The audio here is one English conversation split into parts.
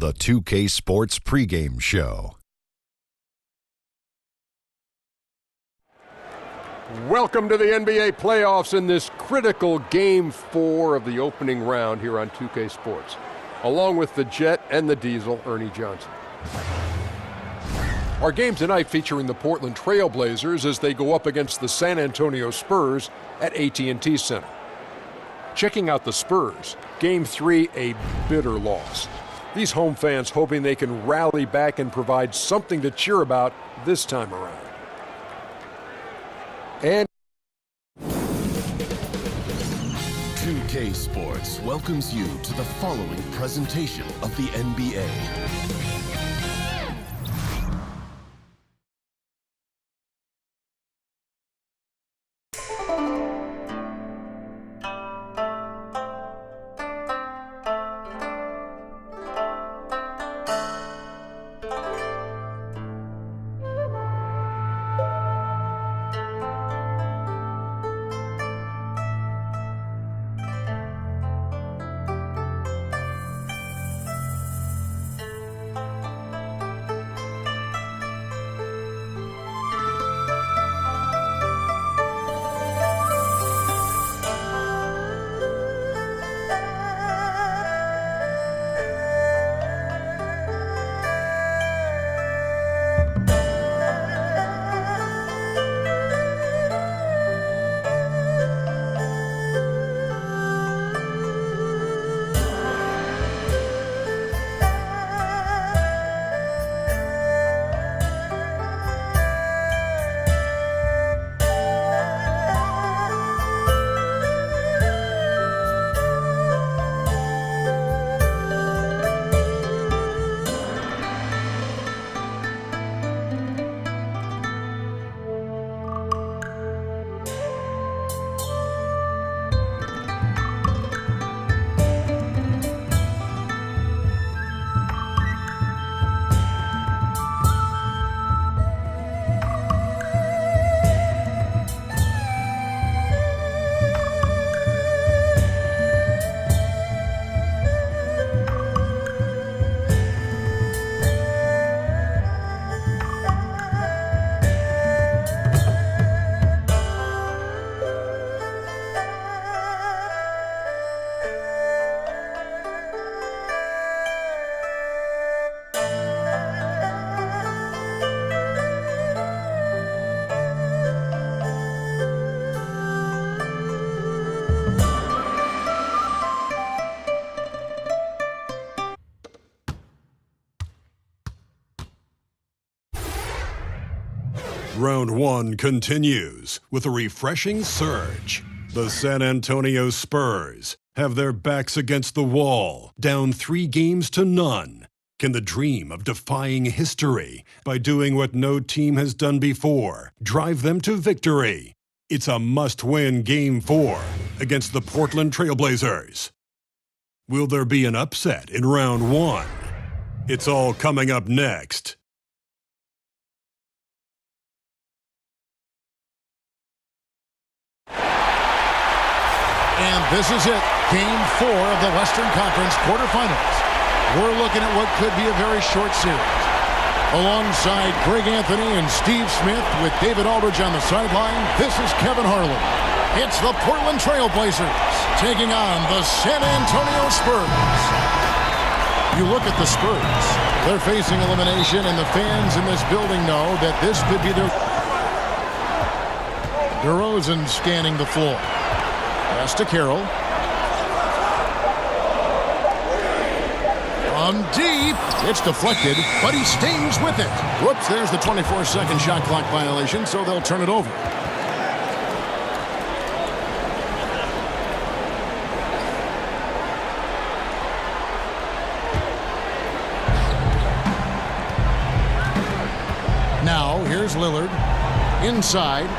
the 2K Sports pregame show. Welcome to the NBA playoffs in this critical Game 4 of the opening round here on 2K Sports. Along with the Jet and the Diesel, Ernie Johnson. Our game tonight featuring the Portland Trail Blazers as they go up against the San Antonio Spurs at AT&T Center. Checking out the Spurs, Game 3 a bitter loss. These home fans hoping they can rally back and provide something to cheer about this time around. And 2K Sports welcomes you to the following presentation of the NBA. Round 1 continues with a refreshing surge. The San Antonio Spurs have their backs against the wall, down 3 games to none. Can the dream of defying history by doing what no team has done before drive them to victory? It's a must-win Game 4 against the Portland Trail Blazers. Will there be an upset in Round 1? It's all coming up next. And this is it, Game 4 of the Western Conference quarterfinals. We're looking at what could be a very short series. Alongside Greg Anthony and Steve Smith with David Aldridge on the sideline, this is Kevin Harlan. It's the Portland Trail Blazers taking on the San Antonio Spurs. You look at the Spurs, they're facing elimination, and the fans in this building know that this could be their... DeRozan scanning the floor. Pass to Carroll. From deep. It's deflected, but he stays with it. Whoops, there's the 24-second shot clock violation, so they'll turn it over. Now, here's Lillard. Inside.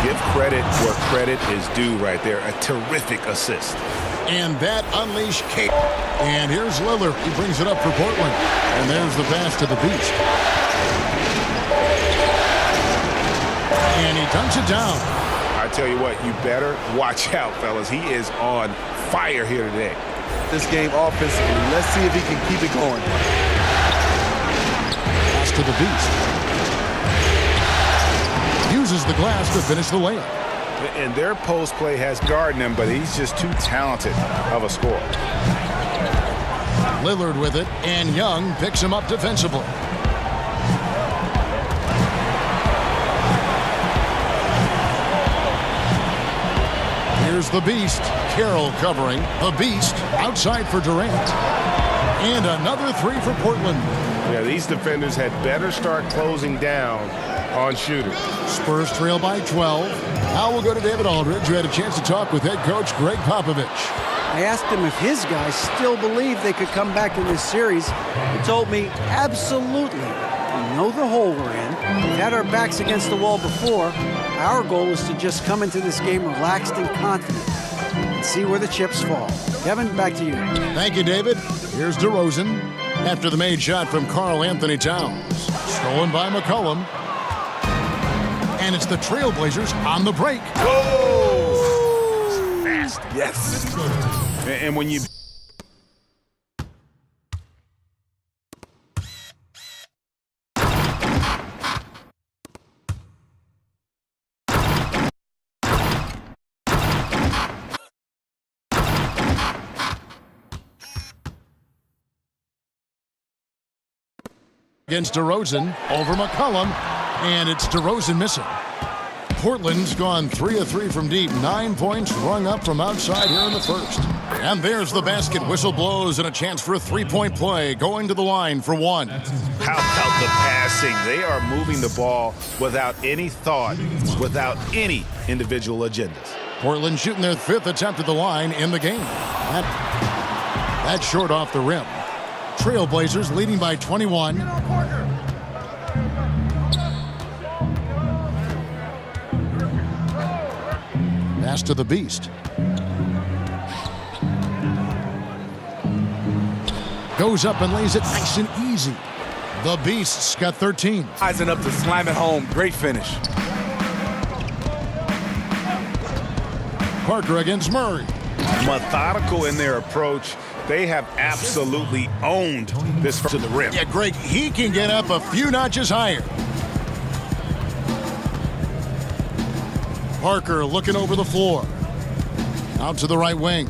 Give credit where credit is due right there. A terrific assist. And that unleashed Kate. And here's Lillard. He brings it up for Portland. And there's the pass to the Beast. And he dunks it down. I tell you what, you better watch out, fellas. He is on fire here today. this game offensively. Let's see if he can keep it going. Pass to the Beast. Uses the glass to finish the layup. And their post play has guarded him, but he's just too talented of a scorer. Lillard with it, and Young picks him up defensively. Here's the Beast. Carroll covering. The Beast outside for Durant. And another three for Portland. Yeah, these defenders had better start closing down on shooters. Spurs trail by 12. Now we'll go to David Aldridge, who had a chance to talk with head coach Greg Popovich. I asked him if his guys still believe they could come back in this series. He told me, absolutely. We know the hole we're in. We've had our backs against the wall before. Our goal is to just come into this game relaxed and confident and see where the chips fall. Kevin, back to you. Thank you, David. Here's DeRozan after the made shot from Karl Anthony Towns. Stolen by McCollum. And it's the Trailblazers on the break. Oh! Fast. Yes. And when you... Against DeRozan, over McCollum, and it's DeRozan missing. Portland's gone 3 of 3 from deep, 9 points rung up from outside here in the first. And there's the basket. Whistle blows and a chance for a three-point play, going to the line for one. How about the passing? They are moving the ball without any thought, without any individual agendas. Portland shooting their 5th attempt at the line in the game. That's short off the rim. Trailblazers leading by 21. Pass to the Beast. Goes up and lays it nice and easy. The Beast's got 13. Rising up to slam it home. Great finish. Parker against Murray. Methodical in their approach. They have absolutely owned this to the rim. Yeah, Greg, he can get up a few notches higher. Parker looking over the floor. Out to the right wing.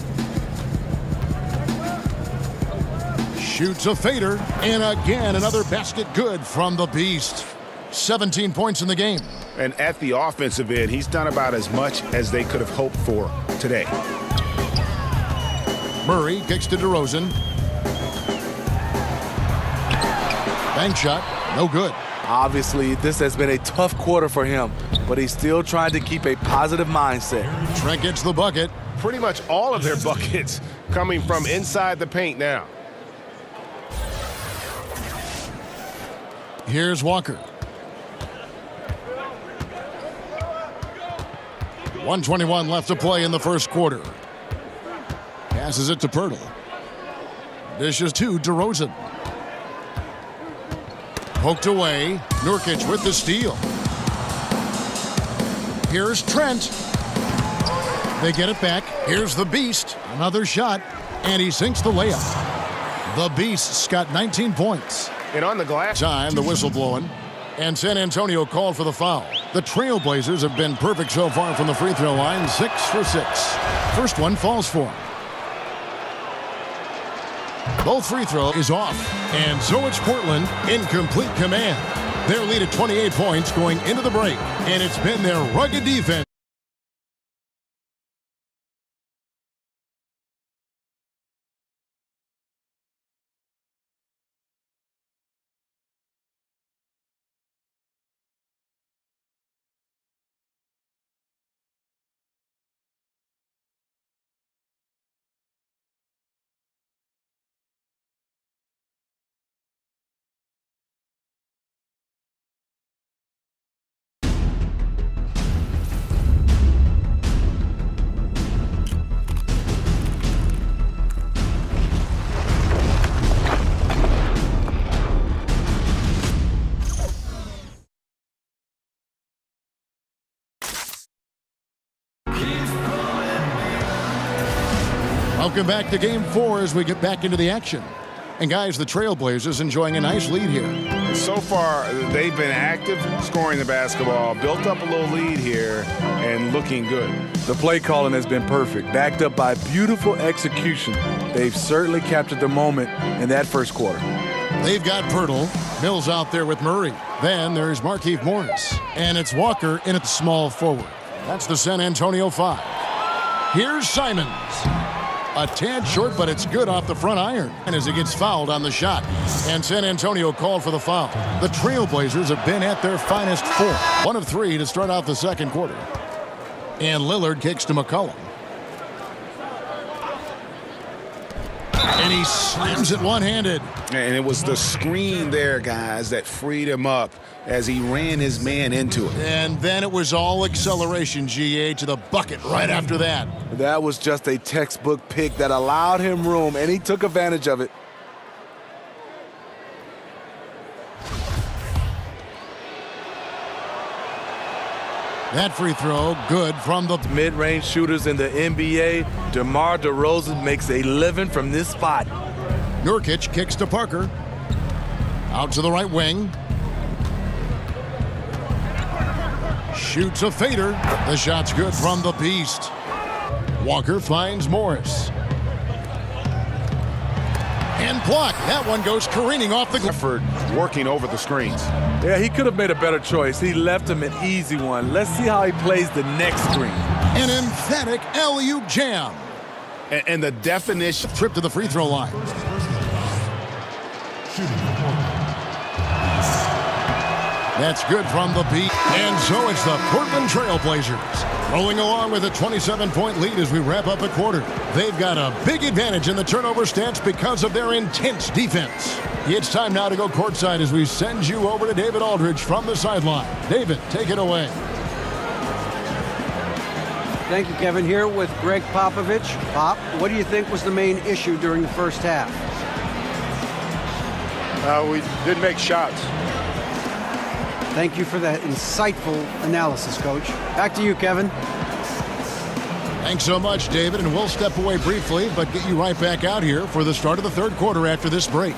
Shoots a fader. And again, another basket good from the Beast. 17 points in the game. And at the offensive end, he's done about as much as they could have hoped for today. Murray kicks to DeRozan. Bank shot, no good. Obviously, this has been a tough quarter for him, but he's still trying to keep a positive mindset. Trent gets the bucket. Pretty much all of their buckets coming from inside the paint now. Here's Walker. 1:21 left to play in the first quarter. Passes it to Pirtle. Dishes to DeRozan. Poked away. Nurkic with the steal. Here's Trent. They get it back. Here's the Beast. Another shot. And he sinks the layup. The Beast's got 19 points. And on the glass. Time, the whistle blowing. And San Antonio called for the foul. The Trailblazers have been perfect so far from the free throw line. 6 for 6. First one falls for him. Both free throw is off. And so it's Portland in complete command. Their lead at 28 points going into the break. And it's been their rugged defense. Welcome back to Game 4 as we get back into the action. And guys, the Trailblazers enjoying a nice lead here. So far, they've been active, scoring the basketball, built up a little lead here, and looking good. The play calling has been perfect, backed up by beautiful execution. They've certainly captured the moment in that first quarter. They've got Pirtle. Mills out there with Murray. Then there's Markieff Morris. And it's Walker in at small forward. That's the San Antonio 5. Here's Simons. A tad short, but it's good off the front iron. And as he gets fouled on the shot. And San Antonio called for the foul. The Trailblazers have been at their finest 4. 1 of 3 to start out the second quarter. And Lillard kicks to McCollum. And he slams it one-handed. And it was the screen there, guys, that freed him up as he ran his man into it. And then it was all acceleration, GA, to the bucket right after that. That was just a textbook pick that allowed him room, and he took advantage of it. That free throw, good from the Mid-range shooters in the NBA, DeMar DeRozan makes a living from this spot. Nurkic kicks to Parker. Out to the right wing. Shoots a fader. The shot's good from the Beast. Walker finds Morris. And blocked. That one goes careening off the glass. Effort working over the screens. Yeah, he could have made a better choice. He left him an easy one. Let's see how he plays the next screen. An emphatic alley-oop jam. And the definition. Trip to the free throw line. That's good from the Beat. And so it's the Portland Trailblazers rolling along with a 27-point lead as we wrap up a quarter. They've got a big advantage in the turnover stats because of their intense defense. It's time now to go courtside as we send you over to David Aldridge from the sideline. David, take it away. Thank you, Kevin. Here with Greg Popovich. Pop, what do you think was the main issue during the first half? We didn't make shots. Thank you for that insightful analysis, Coach. Back to you, Kevin. Thanks so much, David, and we'll step away briefly, but get you right back out here for the start of the third quarter after this break.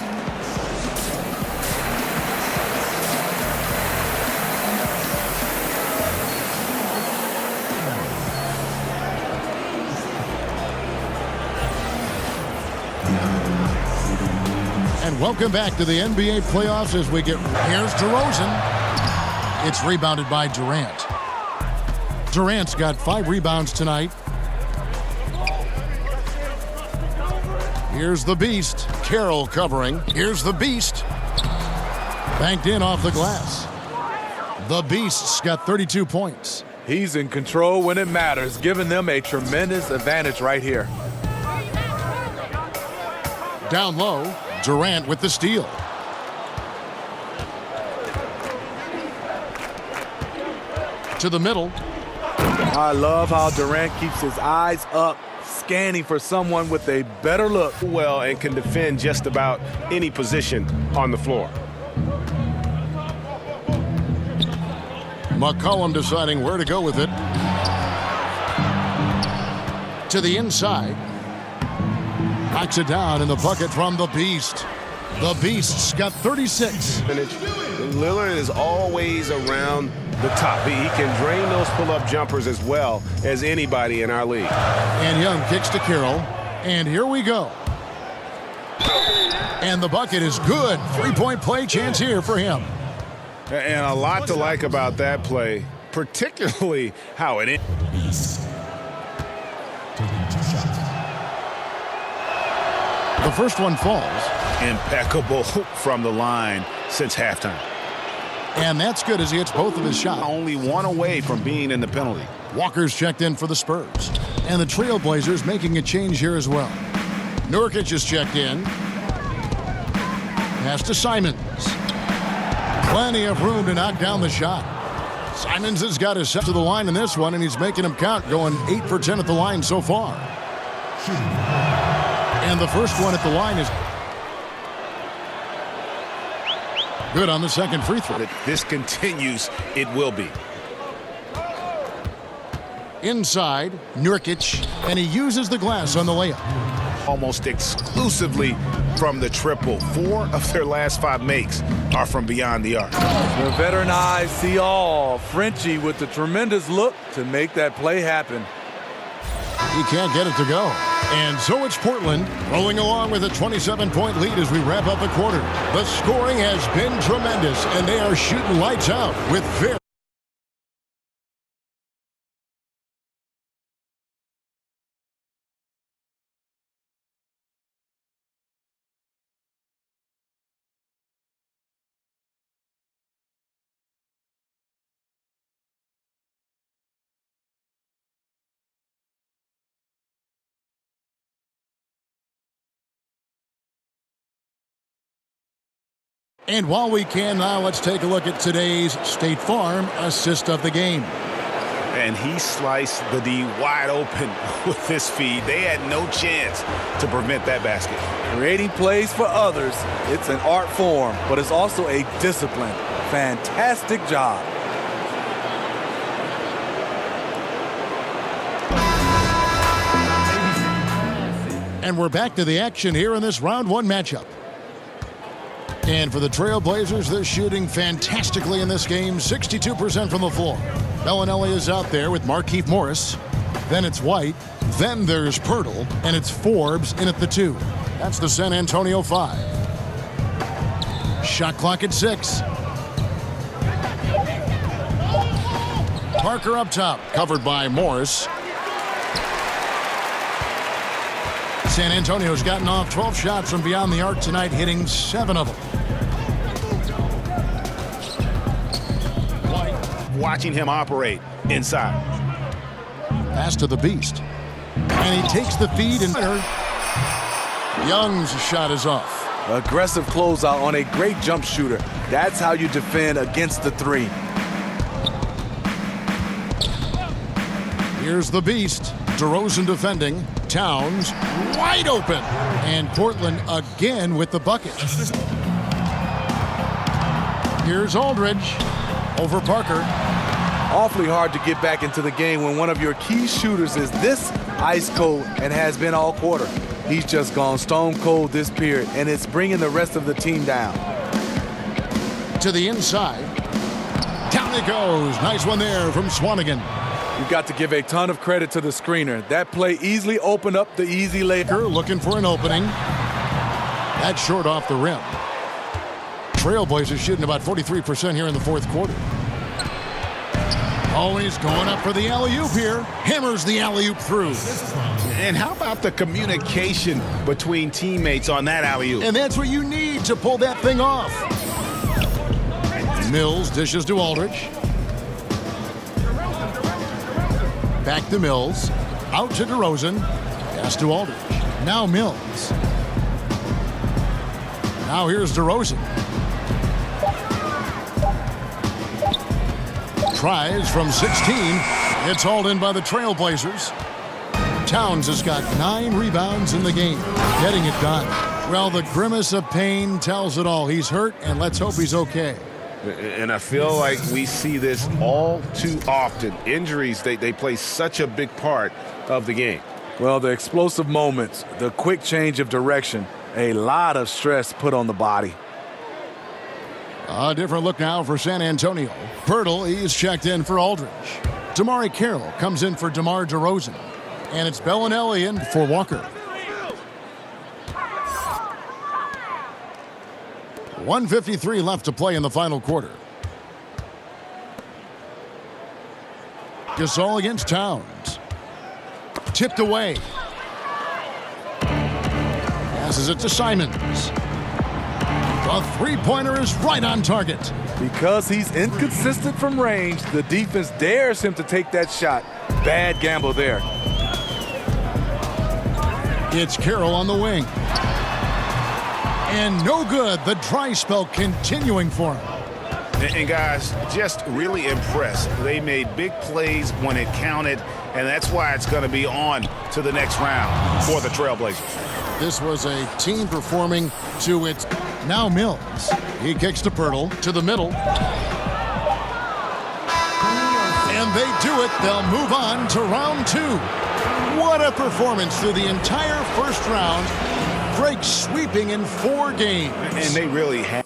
And welcome back to the NBA playoffs as we get... Here's DeRozan. It's rebounded by Durant. Durant's got 5 rebounds tonight. Here's the Beast. Carroll covering. Here's the Beast. Banked in off the glass. The Beast's got 32 points. He's in control when it matters, giving them a tremendous advantage right here. Down low, Durant with the steal. To the middle. I love how Durant keeps his eyes up, scanning for someone with a better look. Well, and can defend just about any position on the floor. McCollum deciding where to go with it. To the inside. Knocks it down in the bucket from the Beast. The Beast's got 36. Lillard is always around the top. He can drain those pull-up jumpers as well as anybody in our league. And Young kicks to Carroll. And here we go. And the bucket is good. 3-point play chance here for him. And a lot to like about that play, particularly how it ends. The first one falls. Impeccable from the line since halftime. And that's good as he hits both of his shots. Only one away from being in the penalty. Walker's checked in for the Spurs. And the Trailblazers making a change here as well. Nurkic is checked in. Pass to Simons. Plenty of room to knock down the shot. Simons has got his set to the line in this one, and he's making them count, going 8 for 10 at the line so far. And the first one at the line is good on the second free throw. If this continues, it will be. Inside, Nurkic, and he uses the glass on the layup. almost exclusively from the triple. 4 of their last 5 makes are from beyond the arc. The veteran eyes see all. Frenchie with the tremendous look to make that play happen. He can't get it to go. And so it's Portland rolling along with a 27-point lead as we wrap up a quarter. The scoring has been tremendous, and they are shooting lights out with very... And while we can now, let's take a look at today's State Farm assist of the game. And he sliced the D wide open with this feed. They had no chance to prevent that basket. Creating plays for others, it's an art form, but it's also a discipline. Fantastic job. And we're back to the action here in this round 1 matchup. And for the Trailblazers, they're shooting fantastically in this game, 62% from the floor. Bellinelli is out there with Markieff Morris. Then it's White. Then there's Pirtle. And it's Forbes in at the 2. That's the San Antonio 5. Shot clock at 6. Parker up top, covered by Morris. San Antonio's gotten off 12 shots from beyond the arc tonight, hitting 7 of them. Watching him operate inside. Pass to the Beast. And he takes the feed and Young's shot is off. Aggressive closeout on a great jump shooter. That's how you defend against the 3. Here's the Beast. DeRozan defending. Towns wide open. And Portland again with the bucket. Here's Aldridge over Parker. Awfully hard to get back into the game when one of your key shooters is this ice cold and has been all quarter. He's just gone stone cold this period, and it's bringing the rest of the team down. To the inside. Down it goes. Nice one there from Swanigan. You've got to give a ton of credit to the screener. That play easily opened up the easy layup. Looking for an opening. That's short off the rim. Trailblazers shooting about 43% here in the 4th quarter. Always going up for the alley-oop here. Hammers the alley-oop through. And how about the communication between teammates on that alley-oop? And that's what you need to pull that thing off. Mills dishes to Aldridge. Back to Mills. Out to DeRozan. Pass to Aldridge. Now Mills. Now here's DeRozan. Tries from 16. It's hauled in by the Trailblazers. Towns has got 9 rebounds in the game. Getting it done. Well, the grimace of pain tells it all. He's hurt, and let's hope he's okay. And I feel like we see this all too often. Injuries, they play such a big part of the game. Well, the explosive moments, the quick change of direction, a lot of stress put on the body. A different look now for San Antonio. Pirtle, he's checked in for Aldridge. Damari Carroll comes in for DeMar DeRozan. And it's Bellinelli in for Walker. 1:53 left to play in the final quarter. Gasol against Towns. Tipped away. Passes it to Simons. The three-pointer is right on target. Because he's inconsistent from range, the defense dares him to take that shot. Bad gamble there. It's Carroll on the wing. And no good. The dry spell continuing for him. And guys, just really impressed. They made big plays when it counted, and that's why it's going to be on to the next round for the Trailblazers. This was a team performing to its... Now Mills. He kicks to Pirtle to the middle. And they do it. They'll move on to round 2. What a performance through the entire first round. Drake sweeping in 4 games. And they really have.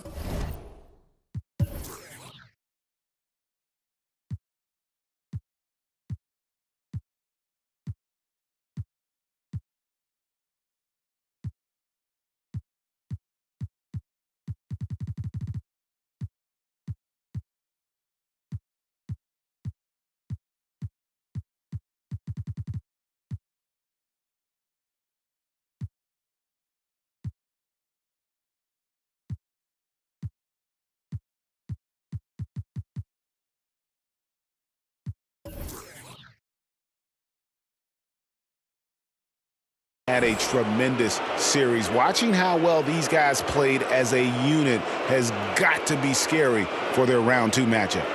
Had a tremendous series. Watching how well these guys played as a unit has got to be scary for their round 2 matchup.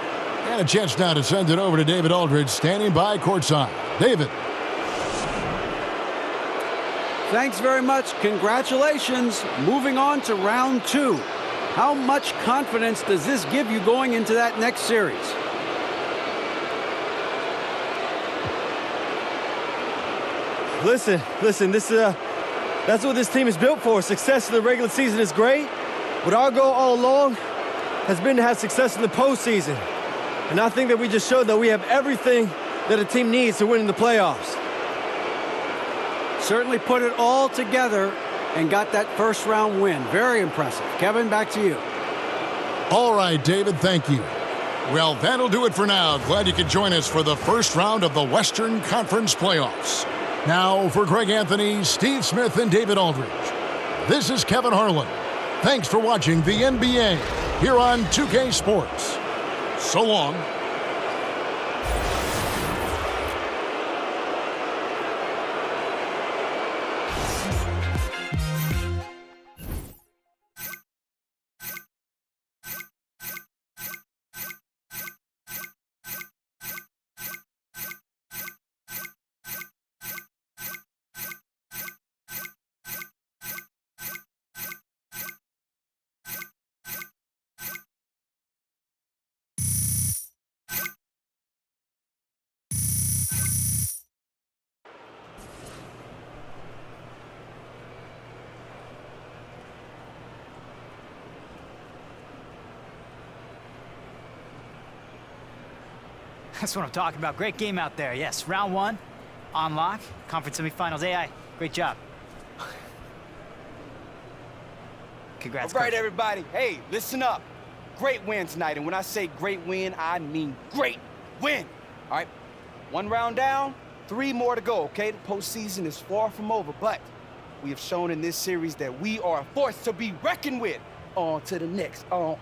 And a chance now to send it over to David Aldridge, standing by courtside. David. Thanks very much. Congratulations. Moving on to round 2. How much confidence does this give you going into that next series? Listen, this that's what this team is built for. Success in the regular season is great, but our goal all along has been to have success in the postseason. And I think that we just showed that we have everything that a team needs to win in the playoffs. Certainly put it all together and got that first round win. Very impressive. Kevin, back to you. All right, David, thank you. Well, that'll do it for now. Glad you could join us for the first round of the Western Conference playoffs. Now, for Greg Anthony, Steve Smith, and David Aldridge, this is Kevin Harlan. Thanks for watching the NBA here on 2K Sports. So long. That's what I'm talking about. Great game out there. Yes, round 1, on lock, conference semifinals. AI, great job. Congrats. All right, Coach. everybody. Hey, listen up. Great win tonight. And when I say great win, I mean great win. All right, 1 round down, 3 more to go, okay? The postseason is far from over, but we have shown in this series that we are a force to be reckoned with. On to the next. Woo!